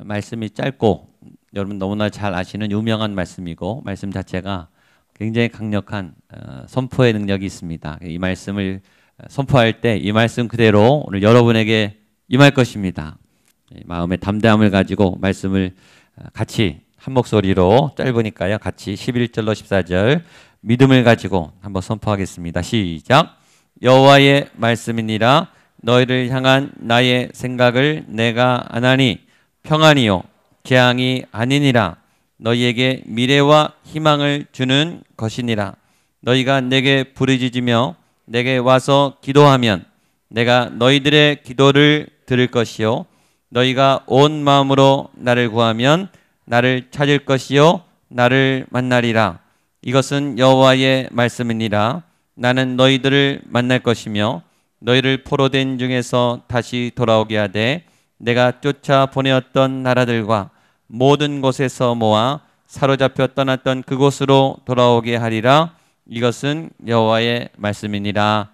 말씀이 짧고 여러분 너무나 잘 아시는 유명한 말씀이고 말씀 자체가 굉장히 강력한 선포의 능력이 있습니다. 이 말씀을 선포할 때 이 말씀 그대로 오늘 여러분에게 임할 것입니다. 마음의 담대함을 가지고 말씀을 같이 한 목소리로 짧으니까요. 같이 11절로 14절 믿음을 가지고 한번 선포하겠습니다. 시작. 여호와의 말씀이니라. 너희를 향한 나의 생각을 내가 아나니 평안이요 재앙이 아니니라. 너희에게 미래와 희망을 주는 것이니라. 너희가 내게 부르짖으며 내게 와서 기도하면 내가 너희들의 기도를 들을 것이요 너희가 온 마음으로 나를 구하면 나를 찾을 것이요 나를 만나리라. 이것은 여호와의 말씀이니라. 나는 너희들을 만날 것이며 너희를 포로된 중에서 다시 돌아오게 하되 내가 쫓아 보내었던 나라들과 모든 곳에서 모아 사로잡혀 떠났던 그곳으로 돌아오게 하리라. 이것은 여호와의 말씀이니라.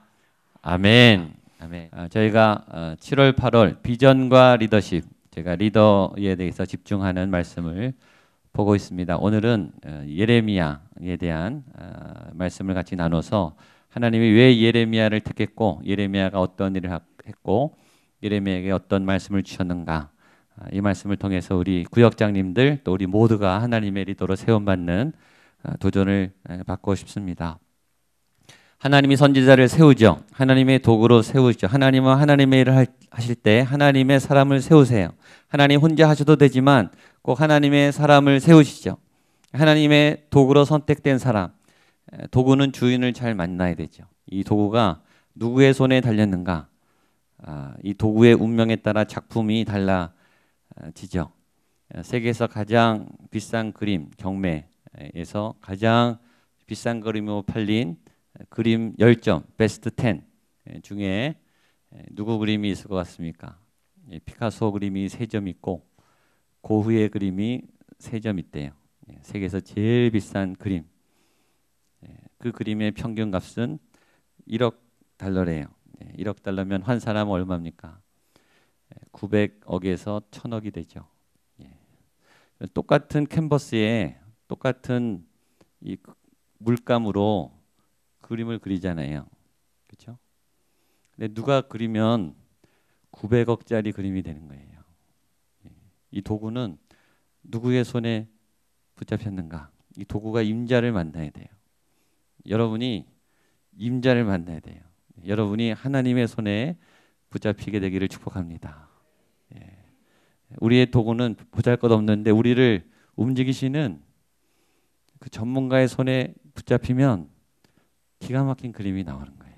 아멘. 아멘. 저희가 7월, 8월 비전과 리더십, 제가 리더에 대해서 집중하는 말씀을 보고 있습니다. 오늘은 예레미야에 대한 말씀을 같이 나눠서 하나님이 왜 예레미야를 택했고 예레미야가 어떤 일을 했고 예레미야에게 어떤 말씀을 주셨는가, 이 말씀을 통해서 우리 구역장님들 또 우리 모두가 하나님의 리더로 세움받는 도전을 받고 싶습니다. 하나님이 선지자를 세우죠. 하나님의 도구로 세우죠. 하나님은 하나님의 일을 하실 때 하나님의 사람을 세우세요. 하나님 혼자 하셔도 되지만 꼭 하나님의 사람을 세우시죠. 하나님의 도구로 선택된 사람, 도구는 주인을 잘 만나야 되죠. 이 도구가 누구의 손에 달렸는가, 이 도구의 운명에 따라 작품이 달라지죠. 세계에서 가장 비싼 그림 경매에서 가장 비싼 그림으로 팔린 그림 10점 베스트 10 중에 누구 그림이 있을 것 같습니까? 피카소 그림이 3점 있고 고흐의 그림이 3점 있대요. 세계에서 제일 비싼 그림, 그 그림의 평균 값은 1억 달러래요. 1억 달러면 한 사람은 얼마입니까? 900억에서 1000억이 되죠. 똑같은 캔버스에 똑같은 이 물감으로 그림을 그리잖아요. 그렇죠? 근데 누가 그리면 900억짜리 그림이 되는 거예요. 이 도구는 누구의 손에 붙잡혔는가? 이 도구가 임자를 만나야 돼요. 여러분이 임자를 만나야 돼요. 여러분이 하나님의 손에 붙잡히게 되기를 축복합니다. 우리의 도구는 보잘것없는데 우리를 움직이시는 그 전문가의 손에 붙잡히면 기가 막힌 그림이 나오는 거예요.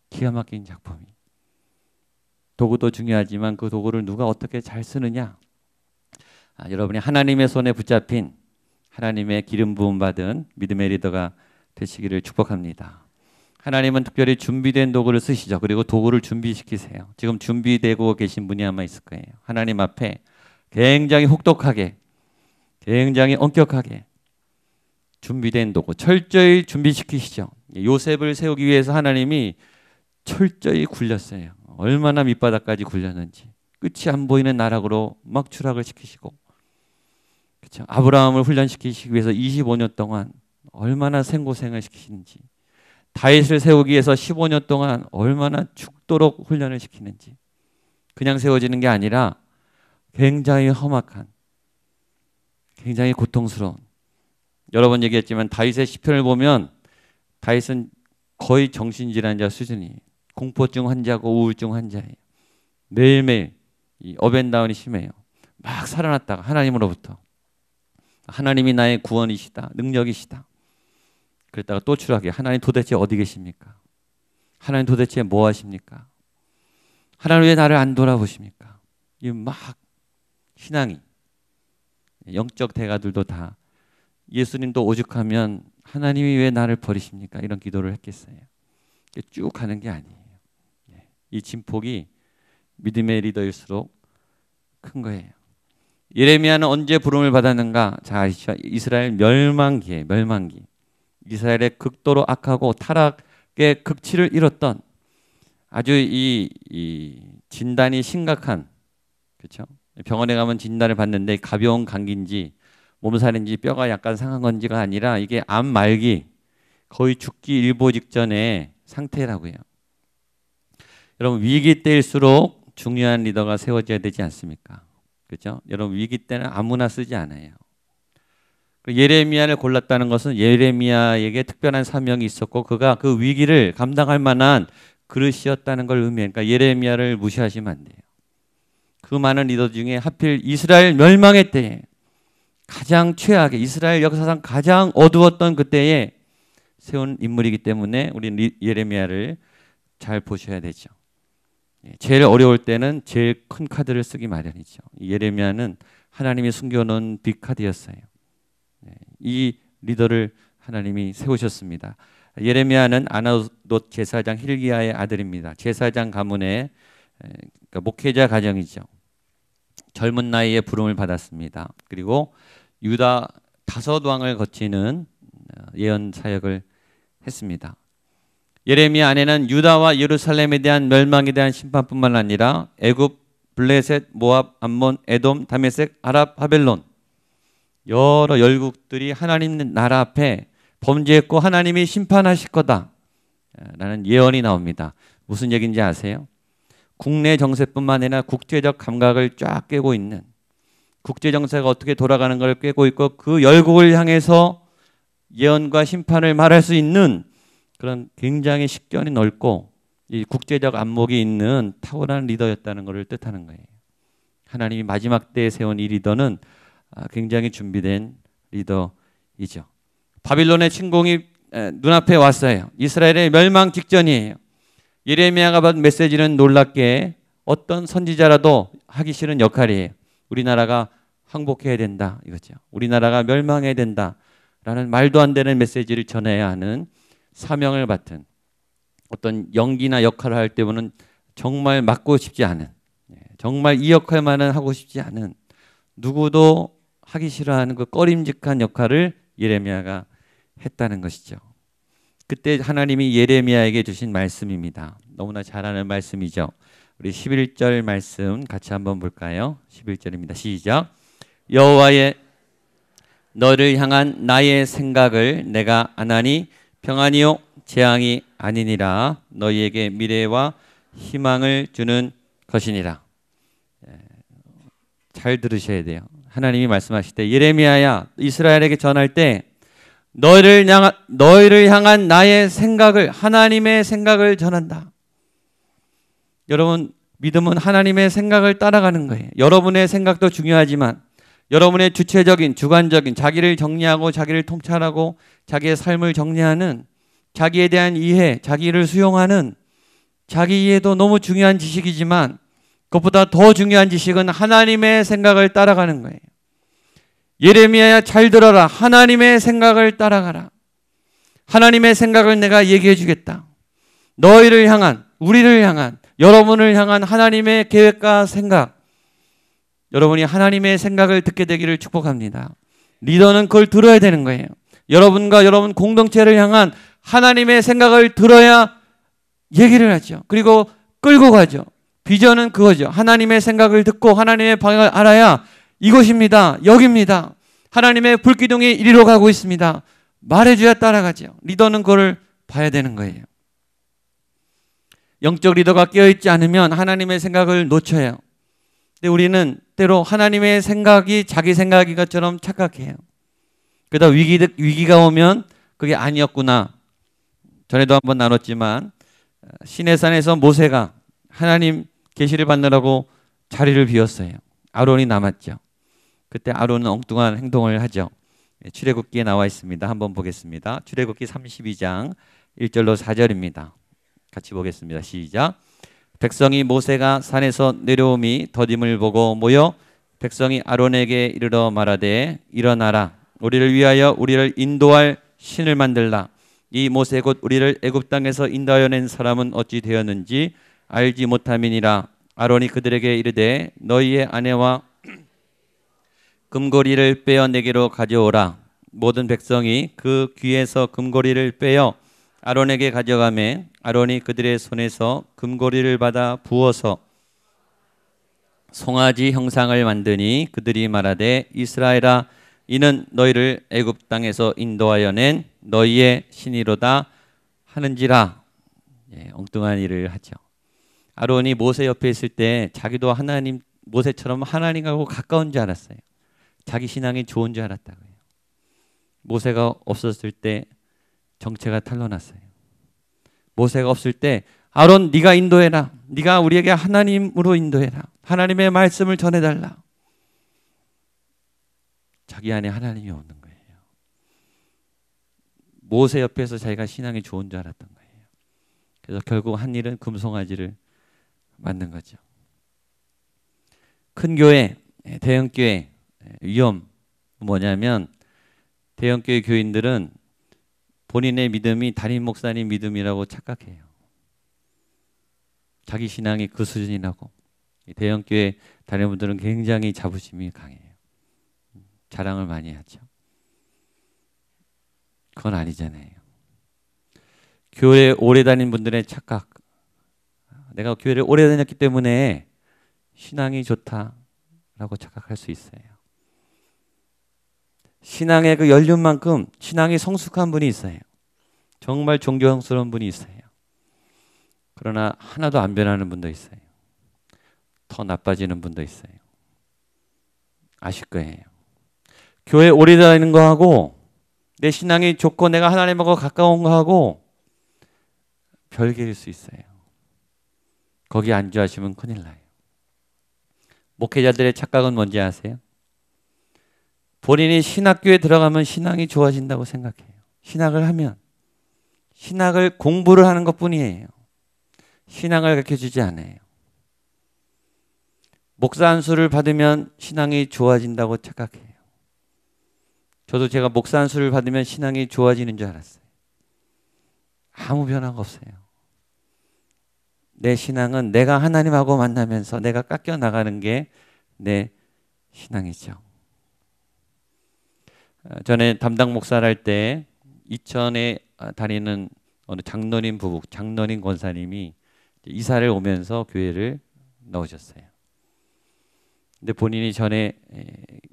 기가 막힌 작품이. 도구도 중요하지만 그 도구를 누가 어떻게 잘 쓰느냐. 여러분이 하나님의 손에 붙잡힌 하나님의 기름 부음 받은 믿음의 리더가 되시기를 축복합니다. 하나님은 특별히 준비된 도구를 쓰시죠. 그리고 도구를 준비시키세요. 지금 준비되고 계신 분이 아마 있을 거예요. 하나님 앞에 굉장히 혹독하게, 굉장히 엄격하게 준비된 도구 철저히 준비시키시죠. 요셉을 세우기 위해서 하나님이 철저히 굴렸어요. 얼마나 밑바닥까지 굴렸는지. 끝이 안 보이는 나락으로 막 추락을 시키시고, 그렇죠? 아브라함을 훈련시키시기 위해서 25년 동안 얼마나 생고생을 시키시는지, 다윗을 세우기 위해서 15년 동안 얼마나 죽도록 훈련을 시키는지, 그냥 세워지는 게 아니라 굉장히 험악한, 굉장히 고통스러운. 여러 번 얘기했지만 다윗의 시편을 보면 다윗은 거의 정신질환자 수준이에요. 공포증 환자고 우울증 환자예요. 매일매일 이 업앤다운이 심해요. 막 살아났다가 하나님으로부터 하나님이 나의 구원이시다, 능력이시다. 그랬다가 또 추락해. 하나님 도대체 어디 계십니까? 하나님 도대체 뭐 하십니까? 하나님 왜 나를 안 돌아보십니까? 이 막 신앙이, 영적 대가들도 다 예수님도 오죽하면 하나님이 왜 나를 버리십니까? 이런 기도를 했겠어요. 쭉 가는 게 아니에요. 이 진폭이 믿음의 리더일수록 큰 거예요. 예레미야는 언제 부름을 받았는가? 자, 아시죠? 이스라엘 멸망기에 멸망기. 이스라엘의 극도로 악하고 타락의 극치를 이뤘던 아주 이 진단이 심각한, 그렇죠? 병원에 가면 진단을 받는데 가벼운 감기인지 몸살인지 뼈가 약간 상한 건지가 아니라 이게 암 말기 거의 죽기 일보 직전의 상태라고요. 여러분 위기 때일수록 중요한 리더가 세워져야 되지 않습니까? 그렇죠? 여러분 위기 때는 아무나 쓰지 않아요. 예레미야를 골랐다는 것은 예레미야에게 특별한 사명이 있었고 그가 그 위기를 감당할 만한 그릇이었다는 걸 의미해요. 그러니까 예레미야를 무시하시면 안 돼요. 그 많은 리더 중에 하필 이스라엘 멸망의 때에 가장 최악의 이스라엘 역사상 가장 어두웠던 그때에 세운 인물이기 때문에 우리 예레미야를 잘 보셔야 되죠. 제일 어려울 때는 제일 큰 카드를 쓰기 마련이죠. 예레미야는 하나님이 숨겨놓은 빅카드였어요. 이 리더를 하나님이 세우셨습니다. 예레미야는 아나돗 제사장 힐기야의 아들입니다. 제사장 가문의 그러니까 목회자 가정이죠. 젊은 나이에 부름을 받았습니다. 그리고 유다 5왕을 거치는 예언 사역을 했습니다. 예레미야 안에는 유다와 예루살렘에 대한 멸망에 대한 심판뿐만 아니라 애굽, 블레셋, 모압, 암몬, 에돔, 다메섹, 아랍, 바벨론 여러 열국들이 하나님 나라 앞에 범죄했고 하나님이 심판하실 거다 라는 예언이 나옵니다. 무슨 얘기인지 아세요? 국내 정세뿐만 아니라 국제적 감각을 쫙 깨고 있는 국제 정세가 어떻게 돌아가는 걸 깨고 있고 그 열국을 향해서 예언과 심판을 말할 수 있는 그런 굉장히 식견이 넓고 이 국제적 안목이 있는 탁월한 리더였다는 것을 뜻하는 거예요. 하나님이 마지막 때에 세운 이 리더는 굉장히 준비된 리더이죠. 바빌론의 침공이 눈앞에 왔어요. 이스라엘의 멸망 직전이에요. 예레미야가 받은 메시지는 놀랍게 어떤 선지자라도 하기 싫은 역할이에요. 우리나라가 항복해야 된다 이거죠. 우리나라가 멸망해야 된다라는 말도 안 되는 메시지를 전해야 하는 사명을 맡은 어떤 연기나 역할을 할 때는 정말 맡고 싶지 않은 정말 이 역할만은 하고 싶지 않은 누구도 하기 싫어하는 그 꺼림직한 역할을 예레미야가 했다는 것이죠. 그때 하나님이 예레미야에게 주신 말씀입니다. 너무나 잘 아는 말씀이죠. 우리 11절 말씀 같이 한번 볼까요? 11절입니다. 시작. 여호와의 너를 향한 나의 생각을 내가 아나니 평안이요 재앙이 아니니라 너희에게 미래와 희망을 주는 것이니라. 잘 들으셔야 돼요. 하나님이 말씀하실 때 예레미야야 이스라엘에게 전할 때 너희를 향한 나의 생각을 하나님의 생각을 전한다. 여러분 믿음은 하나님의 생각을 따라가는 거예요. 여러분의 생각도 중요하지만 여러분의 주체적인 주관적인 자기를 정리하고 자기를 통찰하고 자기의 삶을 정리하는 자기에 대한 이해, 자기를 수용하는 자기 이해도 너무 중요한 지식이지만 그것보다 더 중요한 지식은 하나님의 생각을 따라가는 거예요. 예레미야야 잘 들어라. 하나님의 생각을 따라가라. 하나님의 생각을 내가 얘기해 주겠다. 너희를 향한, 우리를 향한, 여러분을 향한 하나님의 계획과 생각. 여러분이 하나님의 생각을 듣게 되기를 축복합니다. 리더는 그걸 들어야 되는 거예요. 여러분과 여러분 공동체를 향한 하나님의 생각을 들어야 얘기를 하죠. 그리고 끌고 가죠. 비전은 그거죠. 하나님의 생각을 듣고 하나님의 방향을 알아야 이곳입니다. 여기입니다. 하나님의 불기둥이 이리로 가고 있습니다. 말해줘야 따라가죠. 리더는 그걸 봐야 되는 거예요. 영적 리더가 깨어있지 않으면 하나님의 생각을 놓쳐요. 근데 우리는 때로 하나님의 생각이 자기 생각인 것처럼 착각해요. 그러다 위기가 오면 그게 아니었구나. 전에도 한번 나눴지만 시내산에서 모세가 하나님 계시를 받느라고 자리를 비웠어요. 아론이 남았죠. 그때 아론은 엉뚱한 행동을 하죠. 출애굽기에 나와 있습니다. 한번 보겠습니다. 출애굽기 32장 1절로 4절입니다. 같이 보겠습니다. 시작. 백성이 모세가 산에서 내려옴이 더딤을 보고 모여 백성이 아론에게 이르러 말하되 일어나라. 우리를 위하여 우리를 인도할 신을 만들라. 이 모세 곧 우리를 애굽 땅에서 인도하여 낸 사람은 어찌 되었는지 알지 못함이니라. 아론이 그들에게 이르되 너희의 아내와 금고리를 빼어 내게로 가져오라. 모든 백성이 그 귀에서 금고리를 빼어 아론에게 가져가매 아론이 그들의 손에서 금고리를 받아 부어서 송아지 형상을 만드니 그들이 말하되 이스라엘아 이는 너희를 애굽 땅에서 인도하여 낸 너희의 신이로다 하는지라. 예, 엉뚱한 일을 하죠. 아론이 모세 옆에 있을 때 자기도 하나님 모세처럼 하나님하고 가까운 줄 알았어요. 자기 신앙이 좋은 줄 알았다고요. 모세가 없었을 때 정체가 탄로났어요. 모세가 없을 때 아론 네가 인도해라. 네가 우리에게 하나님으로 인도해라. 하나님의 말씀을 전해달라. 자기 안에 하나님이 없는 거예요. 모세 옆에서 자기가 신앙이 좋은 줄 알았던 거예요. 그래서 결국 한 일은 금송아지를 만든 거죠. 큰 교회, 대형 교회 위험 뭐냐면 대형 교회 교인들은 본인의 믿음이 담임 목사님 믿음이라고 착각해요. 자기 신앙이 그 수준이라고. 대형 교회 다니는 분들은 굉장히 자부심이 강해요. 자랑을 많이 하죠. 그건 아니잖아요. 교회 오래 다닌 분들의 착각. 내가 교회를 오래 다녔기 때문에 신앙이 좋다라고 착각할 수 있어요. 신앙의 그 연륜만큼 신앙이 성숙한 분이 있어요. 정말 존경스러운 분이 있어요. 그러나 하나도 안 변하는 분도 있어요. 더 나빠지는 분도 있어요. 아실 거예요. 교회 오래 다니는 거하고 내 신앙이 좋고 내가 하나님하고 가까운 거하고 별개일 수 있어요. 거기 안주하시면 큰일 나요. 목회자들의 착각은 뭔지 아세요? 본인이 신학교에 들어가면 신앙이 좋아진다고 생각해요. 신학을 하면 신학을 공부를 하는 것뿐이에요. 신앙을 가르쳐주지 않아요. 목사 안수를 받으면 신앙이 좋아진다고 착각해요. 저도 제가 목사 안수를 받으면 신앙이 좋아지는 줄 알았어요. 아무 변화가 없어요. 내 신앙은 내가 하나님하고 만나면서 내가 깎여 나가는 게 내 신앙이죠. 전에 담당 목사를 할 때 이천에 다니는 어느 장로님 부부, 장로님 권사님이 이사를 오면서 교회를 넣으셨어요. 근데 본인이 전에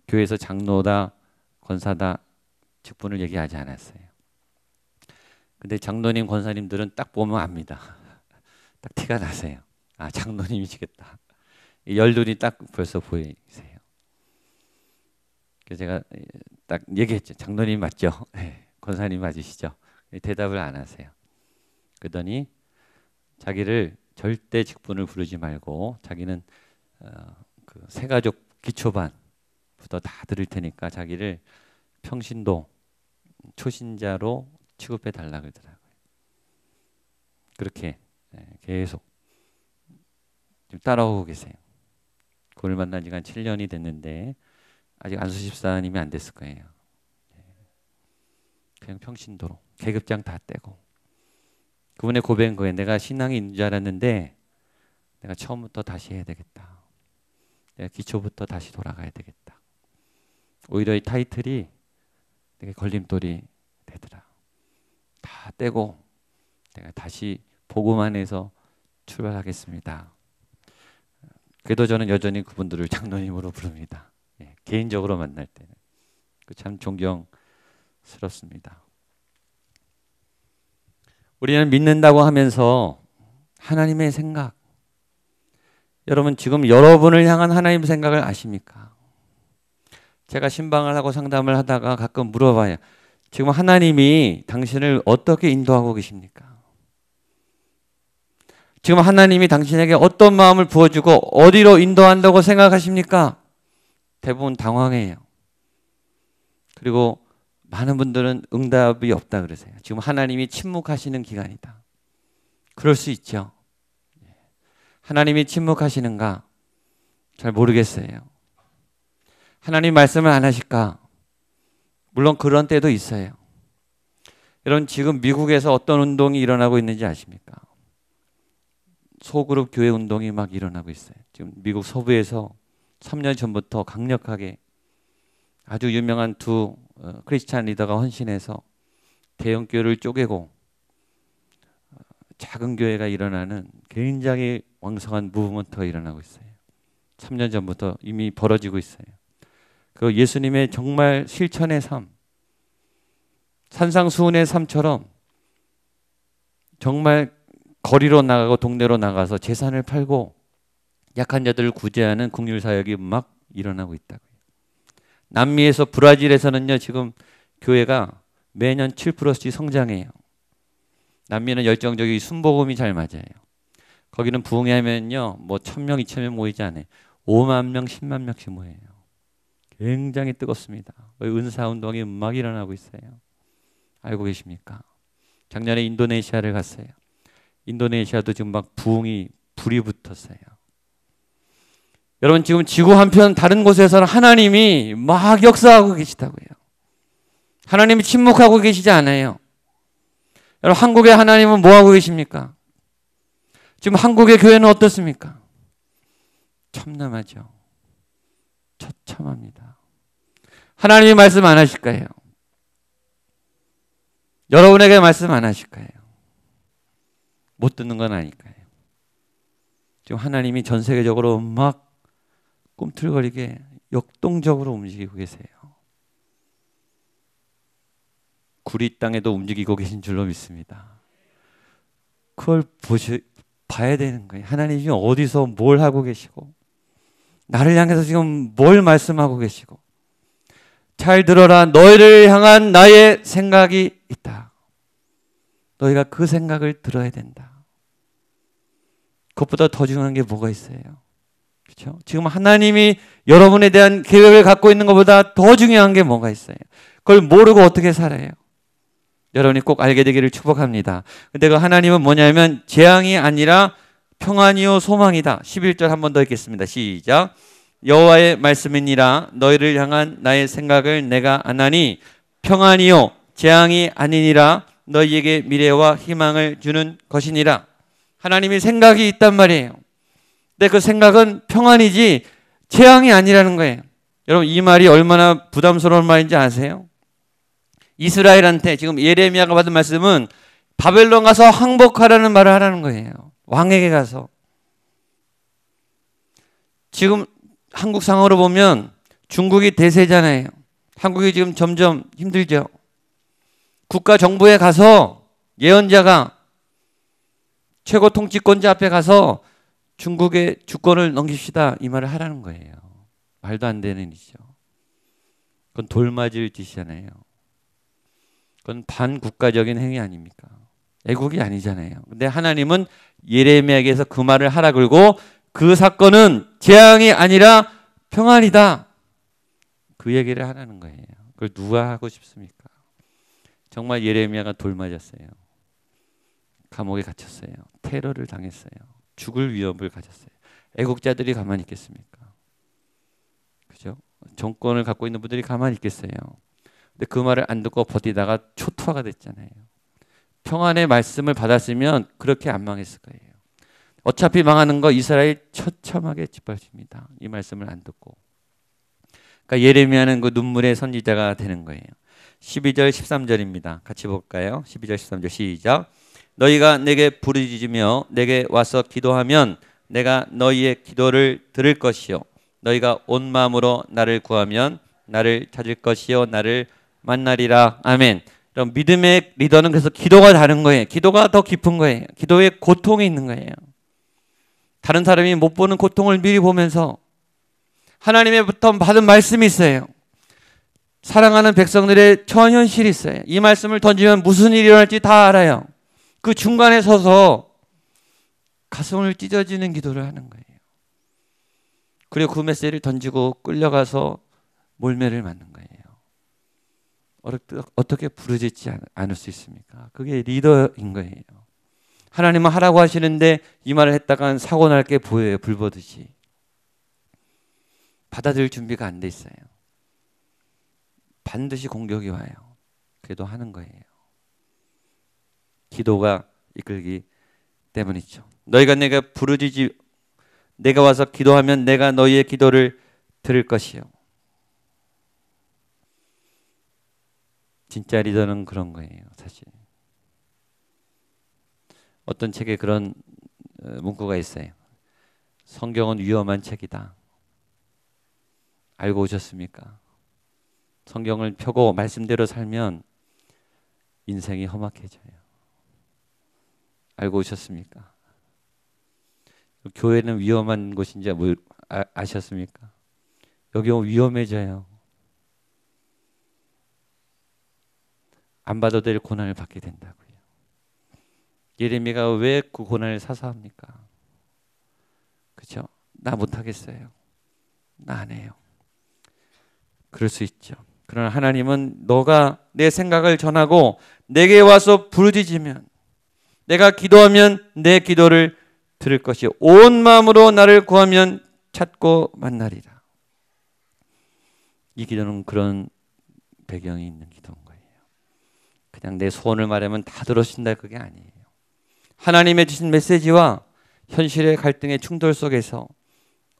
교회에서 장로다, 권사다 직분을 얘기하지 않았어요. 근데 장로님, 권사님들은 딱 보면 압니다. 딱 티가 나세요. 아, 장로님이시겠다. 열둘이 딱 벌써 보이세요. 그래서 제가 딱 얘기했죠. 장로님 맞죠? 네, 권사님 맞으시죠? 대답을 안 하세요. 그러더니 자기를 절대 직분을 부르지 말고 자기는 그 새가족 기초반부터 다 들을 테니까 자기를 평신도 초신자로 취급해 달라 그러더라고요. 그렇게 계속 지금 따라오고 계세요. 그를 만난 지가 한 7년이 됐는데 아직 안수 집사님이 안 됐을 거예요. 그냥 평신도로 계급장 다 떼고 그분의 고백인 거예요. 내가 신앙이 있는 줄 알았는데 내가 처음부터 다시 해야 되겠다. 내가 기초부터 다시 돌아가야 되겠다. 오히려 이 타이틀이 되게 걸림돌이 되더라. 다 떼고 내가 다시 복음만 해서 출발하겠습니다. 그래도 저는 여전히 그분들을 장로님으로 부릅니다. 예, 개인적으로 만날 때는 참 존경스럽습니다. 우리는 믿는다고 하면서 하나님의 생각, 여러분 지금 여러분을 향한 하나님의 생각을 아십니까? 제가 신방을 하고 상담을 하다가 가끔 물어봐요. 지금 하나님이 당신을 어떻게 인도하고 계십니까? 지금 하나님이 당신에게 어떤 마음을 부어주고 어디로 인도한다고 생각하십니까? 대부분 당황해요. 그리고 많은 분들은 응답이 없다 그러세요. 지금 하나님이 침묵하시는 기간이다. 그럴 수 있죠. 하나님이 침묵하시는가? 잘 모르겠어요. 하나님 말씀을 안 하실까? 물론 그런 때도 있어요. 여러분 지금 미국에서 어떤 운동이 일어나고 있는지 아십니까? 소그룹 교회 운동이 막 일어나고 있어요. 지금 미국 서부에서 3년 전부터 강력하게 아주 유명한 두 크리스찬 리더가 헌신해서 대형 교회를 쪼개고 작은 교회가 일어나는 굉장히 왕성한 무브먼트가 일어나고 있어요. 3년 전부터 이미 벌어지고 있어요. 그 예수님의 정말 실천의 삶, 산상수훈의 삶처럼 정말 거리로 나가고 동네로 나가서 재산을 팔고 약한 자들을 구제하는 긍휼 사역이 막 일어나고 있다고요. 남미에서 브라질에서는요 지금 교회가 매년 7%씩 성장해요. 남미는 열정적이 순복음이 잘 맞아요. 거기는 부흥회하면요 뭐 1000명, 2000명 모이지 않아요. 5만 명, 10만 명씩 모여요. 굉장히 뜨겁습니다. 은사운동이 막 일어나고 있어요. 알고 계십니까? 작년에 인도네시아를 갔어요. 인도네시아도 지금 막 부흥이 불이 붙었어요. 여러분 지금 지구 한편 다른 곳에서는 하나님이 막 역사하고 계시다고요. 하나님이 침묵하고 계시지 않아요. 여러분 한국의 하나님은 뭐 하고 계십니까? 지금 한국의 교회는 어떻습니까? 첨남하죠. 처참합니다. 하나님이 말씀 안 하실까요? 여러분에게 말씀 안 하실까요? 못 듣는 건 아닐까요? 지금 하나님이 전 세계적으로 막 꿈틀거리게 역동적으로 움직이고 계세요. 구리 땅에도 움직이고 계신 줄로 믿습니다. 그걸 봐야 되는 거예요. 하나님이 지금 어디서 뭘 하고 계시고 나를 향해서 지금 뭘 말씀하고 계시고 잘 들어라 너희를 향한 나의 생각이 있다. 너희가 그 생각을 들어야 된다. 그것보다 더 중요한 게 뭐가 있어요? 그렇죠? 지금 하나님이 여러분에 대한 계획을 갖고 있는 것보다 더 중요한 게 뭐가 있어요? 그걸 모르고 어떻게 살아요? 여러분이 꼭 알게 되기를 축복합니다. 근데 그 하나님은 뭐냐면 재앙이 아니라 평안이요 소망이다. 11절 한 번 더 읽겠습니다. 시작. 여호와의 말씀이니라 너희를 향한 나의 생각을 내가 아나니 평안이요 재앙이 아니니라 너희에게 미래와 희망을 주는 것이니라. 하나님이 생각이 있단 말이에요. 근데 그 생각은 평안이지 재앙이 아니라는 거예요. 여러분 이 말이 얼마나 부담스러운 말인지 아세요? 이스라엘한테 지금 예레미야가 받은 말씀은 바벨론 가서 항복하라는 말을 하라는 거예요. 왕에게 가서. 지금 한국 상황으로 보면 중국이 대세잖아요. 한국이 지금 점점 힘들죠. 국가 정부에 가서 예언자가 최고 통치권자 앞에 가서 중국의 주권을 넘깁시다 이 말을 하라는 거예요. 말도 안 되는 일이죠. 그건 돌맞을 짓이잖아요. 그건 반국가적인 행위 아닙니까? 애국이 아니잖아요. 근데 하나님은 예레미야에게서 그 말을 하라 그러고 그 사건은 재앙이 아니라 평안이다. 그 얘기를 하라는 거예요. 그걸 누가 하고 싶습니까? 정말 예레미야가 돌맞았어요. 감옥에 갇혔어요. 테러를 당했어요. 죽을 위협을 가졌어요. 애국자들이 가만히 있겠습니까? 그죠? 정권을 갖고 있는 분들이 가만히 있겠어요. 근데 그 말을 안 듣고 버티다가 초토화가 됐잖아요. 평안의 말씀을 받았으면 그렇게 안 망했을 거예요. 어차피 망하는 거 이스라엘 처참하게 짓밟힙니다. 이 말씀을 안 듣고. 그러니까 예레미야는 그 눈물의 선지자가 되는 거예요. 12절 13절입니다. 같이 볼까요? 12절 13절 시작. 너희가 내게 부르짖으며 내게 와서 기도하면 내가 너희의 기도를 들을 것이요 너희가 온 마음으로 나를 구하면 나를 찾을 것이요 나를 만나리라. 아멘. 그럼 믿음의 리더는 그래서 기도가 다른 거예요. 기도가 더 깊은 거예요. 기도에 고통이 있는 거예요. 다른 사람이 못 보는 고통을 미리 보면서 하나님의부터 받은 말씀이 있어요. 사랑하는 백성들의 처현실이 있어요. 이 말씀을 던지면 무슨 일이 일어날지 다 알아요. 그 중간에 서서 가슴을 찢어지는 기도를 하는 거예요. 그리고 그 메시지를 던지고 끌려가서 몰매를 맞는 거예요. 어떻게 부르짖지 않을 수 있습니까? 그게 리더인 거예요. 하나님은 하라고 하시는데 이 말을 했다간 사고 날 게 보여요. 불 보듯이. 받아들일 준비가 안 돼 있어요. 반드시 공격이 와요. 그래도 하는 거예요. 기도가 이끌기 때문이죠. 너희가 내가 와서 기도하면 내가 너희의 기도를 들을 것이요. 진짜 리더는 그런 거예요. 사실. 어떤 책에 그런 문구가 있어요. 성경은 위험한 책이다. 알고 오셨습니까? 성경을 펴고 말씀대로 살면 인생이 험악해져요. 알고 오셨습니까? 교회는 위험한 곳인지 아셨습니까? 여기 오면 위험해져요. 안 받아도 될 고난을 받게 된다고요. 예레미야가 왜 그 고난을 사사합니까? 그렇죠? 나 못하겠어요. 나 안 해요. 그럴 수 있죠. 그러나 하나님은 너가 내 생각을 전하고 내게 와서 부르짖으면, 내가 기도하면 내 기도를 들을 것이요 온 마음으로 나를 구하면 찾고 만나리라. 이 기도는 그런 배경이 있는 기도인 거예요. 그냥 내 소원을 말하면 다 들어주신다, 그게 아니에요. 하나님의 주신 메시지와 현실의 갈등의 충돌 속에서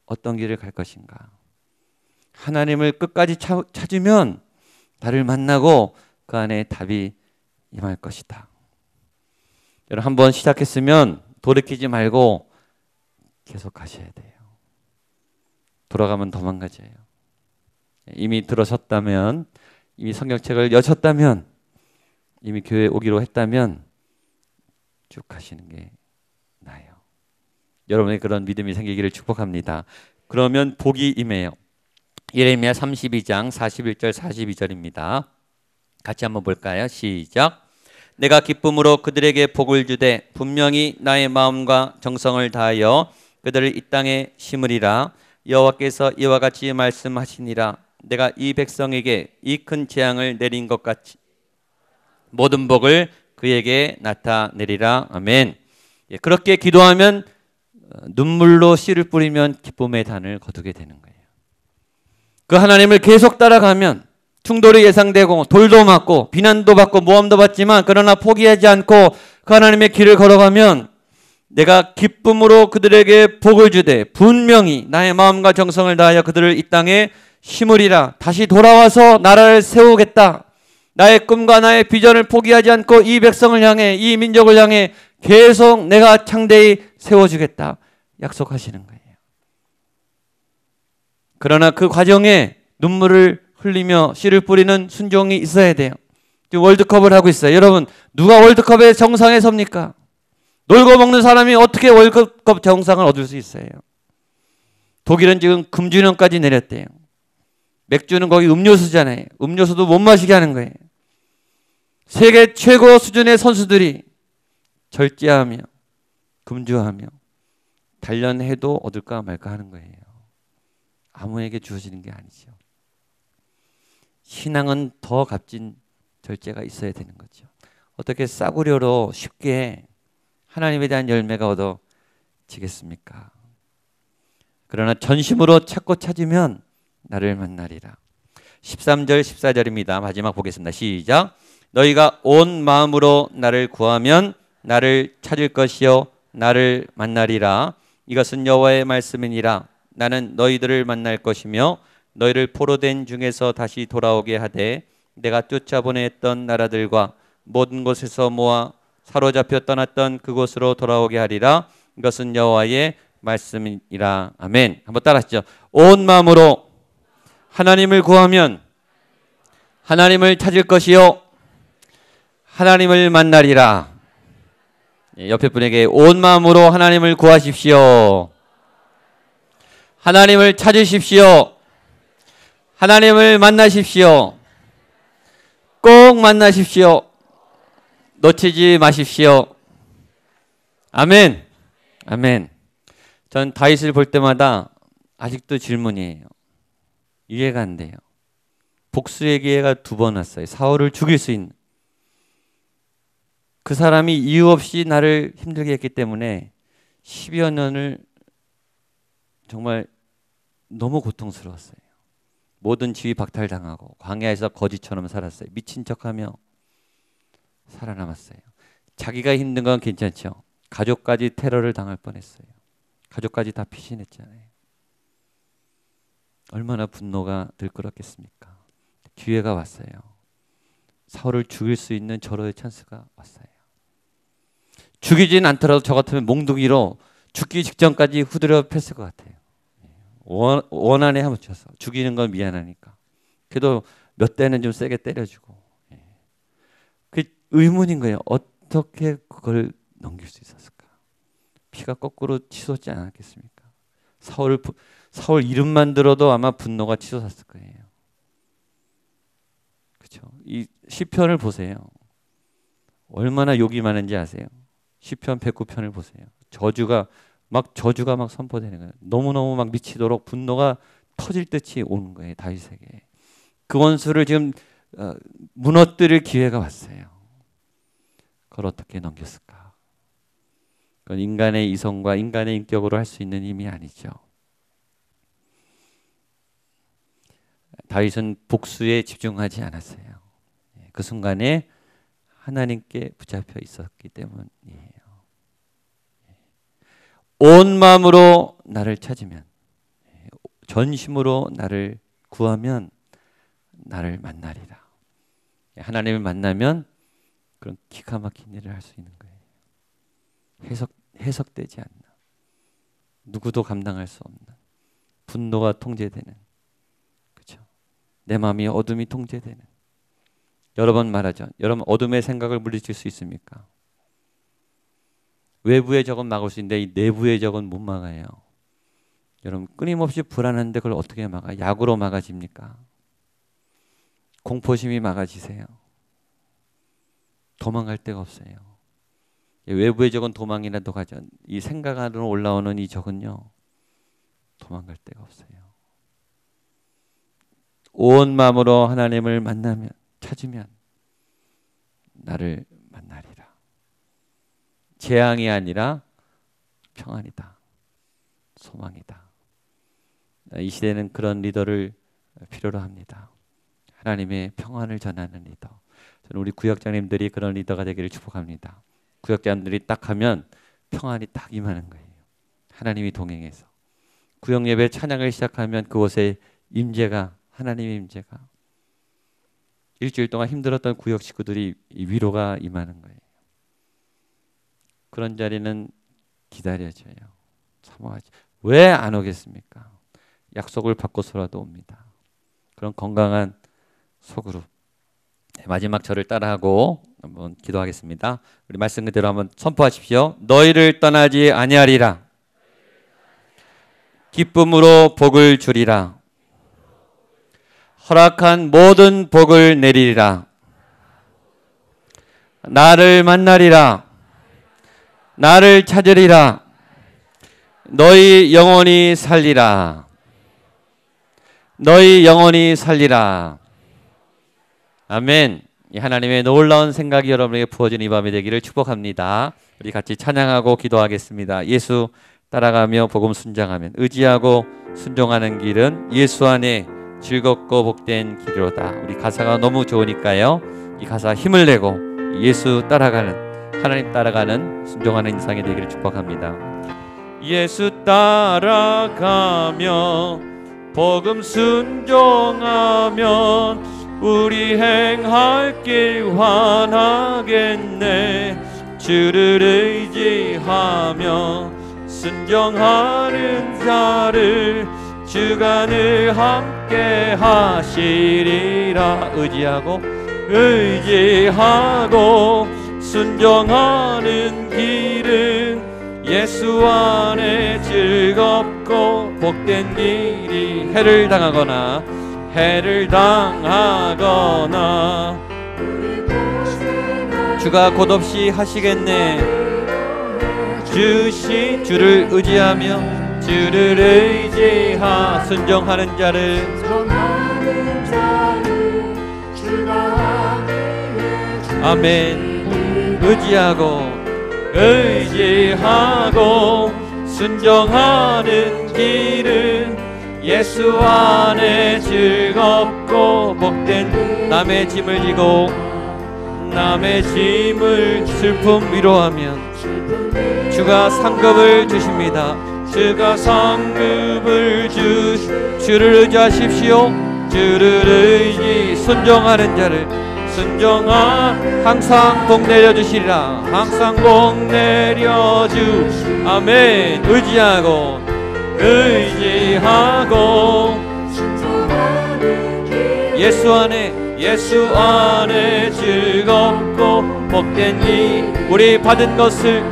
어떤 길을 갈 것인가. 하나님을 끝까지 찾으면 나를 만나고 그 안에 답이 임할 것이다. 여러분, 한번 시작했으면 돌이키지 말고 계속 가셔야 돼요. 돌아가면 도망가져요. 이미 들어섰다면, 이미 성경책을 여셨다면, 이미 교회에 오기로 했다면 쭉 가시는 게 나아요. 여러분의 그런 믿음이 생기기를 축복합니다. 그러면 복이 임해요. 예레미야 32장 41절 42절입니다. 같이 한번 볼까요? 시작. 내가 기쁨으로 그들에게 복을 주되 분명히 나의 마음과 정성을 다하여 그들을 이 땅에 심으리라. 여호와께서 이와 같이 말씀하시니라. 내가 이 백성에게 이 큰 재앙을 내린 것 같이 모든 복을 그에게 나타내리라. 아멘. 그렇게 기도하면 눈물로 씨를 뿌리면 기쁨의 단을 거두게 되는 거예요. 그 하나님을 계속 따라가면 충돌이 예상되고 돌도 맞고 비난도 받고 모함도 받지만, 그러나 포기하지 않고 그 하나님의 길을 걸어가면 내가 기쁨으로 그들에게 복을 주되 분명히 나의 마음과 정성을 다하여 그들을 이 땅에 심으리라. 다시 돌아와서 나라를 세우겠다. 나의 꿈과 나의 비전을 포기하지 않고 이 백성을 향해, 이 민족을 향해 계속 내가 창대히 세워주겠다 약속하시는 거예요. 그러나 그 과정에 눈물을 흘리며 씨를 뿌리는 순종이 있어야 돼요. 지금 월드컵을 하고 있어요. 여러분, 누가 월드컵의 정상에 섭니까? 놀고 먹는 사람이 어떻게 월드컵 정상을 얻을 수 있어요? 독일은 지금 금주령까지 내렸대요. 맥주는 거기 음료수잖아요. 음료수도 못 마시게 하는 거예요. 세계 최고 수준의 선수들이 절제하며 금주하며 단련해도 얻을까 말까 하는 거예요. 아무에게 주어지는 게 아니죠. 신앙은 더 값진 절제가 있어야 되는 거죠. 어떻게 싸구려로 쉽게 하나님에 대한 열매가 얻어지겠습니까? 그러나 전심으로 찾고 찾으면 나를 만나리라. 13절 14절입니다. 마지막 보겠습니다. 시작. 너희가 온 마음으로 나를 구하면 나를 찾을 것이요 나를 만나리라. 이것은 여호와의 말씀이니라. 나는 너희들을 만날 것이며 너희를 포로된 중에서 다시 돌아오게 하되 내가 쫓아보냈던 나라들과 모든 곳에서 모아 사로잡혀 떠났던 그곳으로 돌아오게 하리라. 이것은 여호와의 말씀이라. 아멘. 한번 따라하시죠. 온 마음으로 하나님을 구하면 하나님을 찾을 것이요 하나님을 만나리라. 옆에 분에게 온 마음으로 하나님을 구하십시오. 하나님을 찾으십시오. 하나님을 만나십시오. 꼭 만나십시오. 놓치지 마십시오. 아멘. 아멘. 전 다윗을 볼 때마다 아직도 질문이에요. 이해가 안 돼요. 복수의 기회가 2번 왔어요. 사울을 죽일 수 있는. 그 사람이 이유 없이 나를 힘들게 했기 때문에 10여 년을 정말 너무 고통스러웠어요. 모든 지위 박탈당하고 광야에서 거지처럼 살았어요. 미친 척하며 살아남았어요. 자기가 힘든 건 괜찮죠. 가족까지 테러를 당할 뻔했어요. 가족까지 다 피신했잖아요. 얼마나 분노가 들끓었겠습니까? 기회가 왔어요. 사울을 죽일 수 있는 절호의 찬스가 왔어요. 죽이진 않더라도 저 같으면 몽둥이로 죽기 직전까지 후드려 팼을 것 같아요. 원한에 한번 쳤어. 죽이는 건 미안하니까. 그래도 몇 대는 좀 세게 때려주고. 그 의문인 거예요. 어떻게 그걸 넘길 수 있었을까? 피가 거꾸로 치솟지 않았겠습니까? 사울 이름만 들어도 아마 분노가 치솟았을 거예요. 그렇죠? 이 시편을 보세요. 얼마나 욕이 많은지 아세요? 시편 109편을 보세요. 저주가 막 선포되는 거예요. 너무너무 막 미치도록 분노가 터질 듯이 오는 거예요. 다윗에게. 그 원수를 지금 무너뜨릴 기회가 왔어요. 그걸 어떻게 넘겼을까? 그건 인간의 이성과 인간의 인격으로 할 수 있는 힘이 아니죠. 다윗은 복수에 집중하지 않았어요. 그 순간에 하나님께 붙잡혀 있었기 때문이에요. 온 마음으로 나를 찾으면, 전심으로 나를 구하면 나를 만나리라. 하나님을 만나면 그런 기가 막힌 일을 할 수 있는 거예요. 해석되지 않는, 누구도 감당할 수 없는 분노가 통제되는, 그렇죠? 내 마음이 어둠이 통제되는. 여러 번 말하죠. 여러분 어둠의 생각을 물리칠 수 있습니까? 외부의 적은 막을 수 있는데 이 내부의 적은 못 막아요. 여러분 끊임없이 불안한데 그걸 어떻게 막아? 약으로 막아집니까? 공포심이 막아지세요. 도망갈 데가 없어요. 외부의 적은 도망이라도 가죠. 이 생각 안으로 올라오는 이 적은요, 도망갈 데가 없어요. 온 마음으로 하나님을 만나면, 찾으면 나를 만나리라. 재앙이 아니라 평안이다. 소망이다. 이 시대는 그런 리더를 필요로 합니다. 하나님의 평안을 전하는 리더. 저는 우리 구역장님들이 그런 리더가 되기를 축복합니다. 구역장님들이 딱 하면 평안이 딱 임하는 거예요. 하나님이 동행해서. 구역 예배 찬양을 시작하면 그곳에 임재가, 하나님의 임재가, 일주일 동안 힘들었던 구역 식구들이 위로가 임하는 거예요. 그런 자리는 기다려져요. 사모하지. 왜 안 오겠습니까? 약속을 받고서라도 옵니다. 그런 건강한 소그룹. 마지막 절을 따라하고 한번 기도하겠습니다. 우리 말씀 그대로 한번 선포하십시오. 너희를 떠나지 아니하리라. 기쁨으로 복을 주리라. 허락한 모든 복을 내리리라. 나를 만나리라. 나를 찾으리라. 너희 영혼이 살리라. 너희 영혼이 살리라. 아멘. 하나님의 놀라운 생각이 여러분에게 부어진 이 밤이 되기를 축복합니다. 우리 같이 찬양하고 기도하겠습니다. 예수 따라가며 복음 순장하면, 의지하고 순종하는 길은 예수 안에 즐겁고 복된 길이로다. 우리 가사가 너무 좋으니까요, 이 가사 힘을 내고 예수 따라가는, 하나님 따라가는 순종하는 인상이 되기를 축복합니다. 예수 따라가며 복음 순종하면 우리 행할 길 환하겠네. 주를 의지하며 순종하는 자를 주가 늘 함께 하시리라. 의지하고 순종하는 길은 예수 안에 즐겁고 복된 길이. 해를 당하거나 주가 곧 없이 하시겠네. 주를 의지하며, 주를 순종하는 자를 아멘. 의지하고 순종하는 길은 예수 안에 즐겁고 복된. 남의 짐을 지고 남의 짐을 슬픔 위로하면 주가 상급을 주십니다. 주가 상급을 주를 의지하십시오. 주를 순종하는 자를 항상 복 내려주시리라. 항상 복 내려주. 아멘. 의지하고 예수 안에 즐겁고 복된 이 우리 받은 것을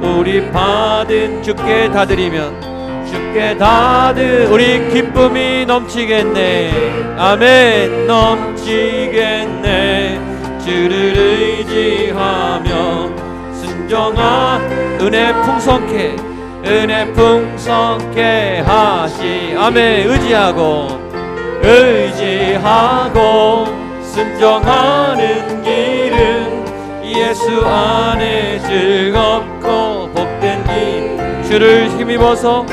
우리 받은 주께 다 드리면 주께 다 우리 기쁨이 넘치겠네. 아멘. 넘치겠네. 주를 의지하며 순종한 은혜 풍성케 하시. 아멘. 의지하고 순종하는 길은 예수 안에 즐겁고 복된 길. 주를 힘입어서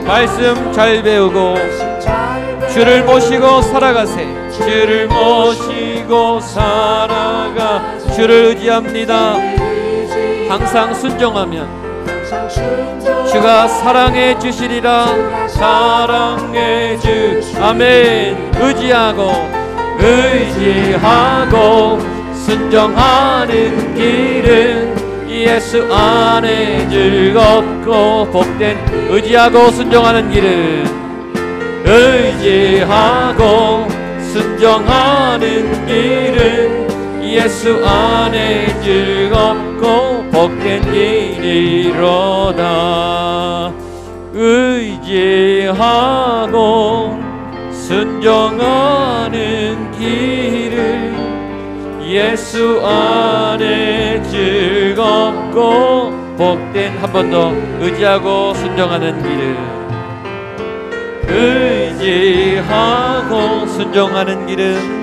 말씀 잘 배우고 주를 모시고 살아가세. 주를 모시고 살아가. 주를 의지합니다. 항상 순종하면 주가 사랑해 주시리라. 사랑해 주. 아멘. 의지하고 순종하는 길은 예수 안에 즐겁고 복된. 의지하고 순종하는 길은 의지하고 순종하는 길은 예수 안에 즐겁고 복된 길이로다. 의지하고 순종하는 길을 예수 안에 즐겁고 복된. 한 번 더. 의지하고 순종하는 길을 의지하고 순종하는 길은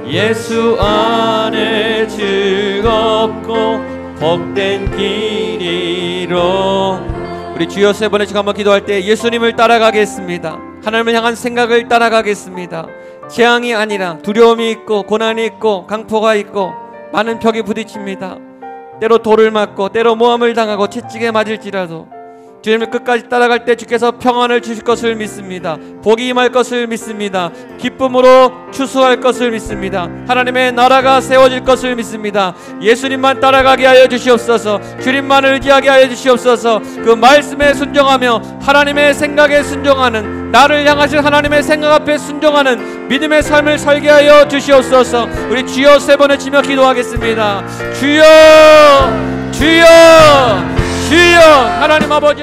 예수 안에 즐겁고 복된 길이로. 우리 주여 세 번의 시간 한번 기도할 때 예수님을 따라가겠습니다. 하나님을 향한 생각을 따라가겠습니다. 재앙이 아니라 두려움이 있고 고난이 있고 강포가 있고 많은 벽에 부딪힙니다. 때로 돌을 맞고 때로 모함을 당하고 채찍에 맞을지라도 주님을 끝까지 따라갈 때 주께서 평안을 주실 것을 믿습니다. 복이 임할 것을 믿습니다. 기쁨으로 추수할 것을 믿습니다. 하나님의 나라가 세워질 것을 믿습니다. 예수님만 따라가게 하여 주시옵소서. 주님만을 의지하게 하여 주시옵소서. 그 말씀에 순종하며 하나님의 생각에 순종하는, 나를 향하신 하나님의 생각 앞에 순종하는 믿음의 삶을 살게 하여 주시옵소서. 우리 주여 세 번을 치며 기도하겠습니다. 주여, 주여, 주여. 하나님 아버지